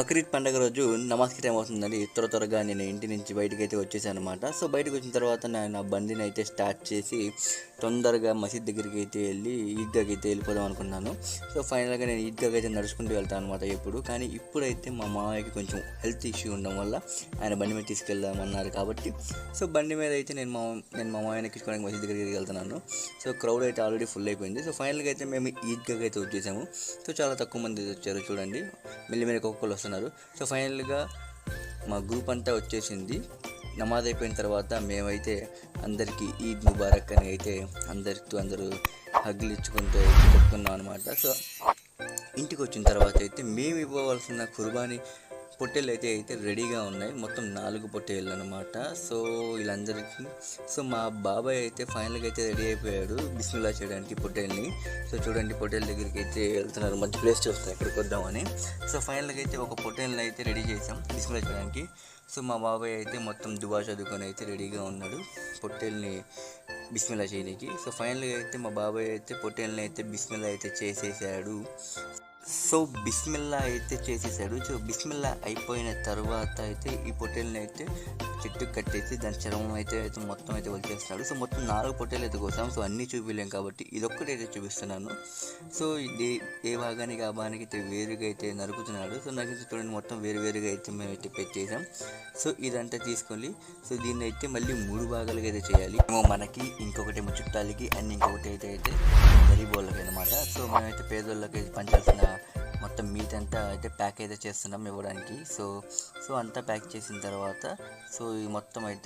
బక్రీద్ పండుగ రోజు నమాజ్కి టైం అవుతుందని త్వరగా నేను ఇంటి నుంచి బయటకు అయితే వచ్చేసాను అనమాట. సో బయటకు వచ్చిన తర్వాత నేను నా బండిని అయితే స్టార్ట్ చేసి తొందరగా మసీద్ దగ్గరికి అయితే వెళ్ళి ఈద్గాకి అయితే వెళ్ళిపోదాం అనుకున్నాను. సో ఫైనల్గా నేను ఈద్గాకి అయితే నడుచుకుంటూ వెళ్తాను అనమాట ఎప్పుడు. కానీ ఇప్పుడైతే మా మామయ్యకి కొంచెం హెల్త్ ఇష్యూ ఉండడం వల్ల ఆయన బండి మీద తీసుకెళ్దామన్నారు కాబట్టి సో బండి మీద అయితే నేను మా మామయ్యని ఎక్కించుకోవడానికి మసీద్ దగ్గరికి వెళ్తున్నాను. సో క్రౌడ్ అయితే ఆల్రెడీ ఫుల్ అయిపోయింది. సో ఫైనల్గా అయితే మేము ఈద్గాకి అయితే వచ్చేసాము. సో చాలా తక్కువ మంది వచ్చారు చూడండి, మెల్లిమెల్లి ఒక్కొక్కరు వస్తున్నారు. సో ఫైనల్గా మా గ్రూప్ అంతా వచ్చేసింది. నమాజ్ అయిపోయిన తర్వాత మేమైతే అందరికీ ఈద్ ముబారక్ అని అయితే అందరూ హగ్గులు ఇచ్చుకుంటూ చెప్పుకున్నాం అనమాట. సో ఇంటికి వచ్చిన తర్వాత అయితే మేము ఇవ్వవలసిన కుర్బానీ పొట్టేళ్ళు అయితే రెడీగా ఉన్నాయి. మొత్తం 4 పొట్టేళ్ళు అనమాట. సో వీళ్ళందరికీ సో మా బాబాయ్ అయితే ఫైనల్గా అయితే రెడీ అయిపోయాడు బిస్మిల్లా చేయడానికి పొట్టేళ్ళని. సో చూడండి, పొట్టేళ్ళ దగ్గరికి అయితే వెళ్తున్నారు. మంచి ప్లేస్ చూస్తారు ఎక్కడికి వద్దామని. సో ఫైనల్గా అయితే ఒక పొట్టేళ్ళని అయితే రెడీ చేసాం బిస్మిల్లా చేయడానికి. సో మా బాబాయ్ అయితే మొత్తం దువా చదువుకొని అయితే రెడీగా ఉన్నాడు పొట్టేళ్ళని బిస్మిల్లా చేయడానికి. సో ఫైనల్గా అయితే మా బాబాయ్ అయితే పొట్టేళ్ళని అయితే బిస్మిల్లా అయితే చేసేసాడు. సో బిస్మిల్లా అయితే చేసేసాడు. సో బిస్మిల్లా అయిపోయిన తర్వాత అయితే ఈ పొట్టేళ్ళని అయితే చెట్టుకు కట్టేసి దాని చర్మం అయితే మొత్తం అయితే వచ్చేస్తున్నాడు. సో మొత్తం 4 పొట్టేలు అయితే కోసాం. సో అన్నీ చూపించలేం కాబట్టి ఇదొక్కటైతే చూపిస్తున్నాను. సో ఇది ఏ భాగానికి ఆ భాగానికి అయితే వేరుగా అయితే నరుకుతున్నాడు. సో నాకు చూడండి, మొత్తం వేరుగా అయితే మేము అయితే పెట్టేసాం. సో ఇదంతా తీసుకొని సో దీన్ని అయితే మళ్ళీ 3 భాగాలుగా అయితే చేయాలి. మనకి ఇంకొకటేమో చుట్టాలకి అండ్ ఇంకొకటి అయితే గరీబ్ వాళ్ళకి అనమాట. సో మేమైతే పేదోళ్ళకి పంచాల్సిన మొత్తం మీట్ అంతా అయితే ప్యాక్ అయితే చేస్తున్నాం ఇవ్వడానికి. సో అంతా ప్యాక్ చేసిన తర్వాత సో ఈ మొత్తం అయితే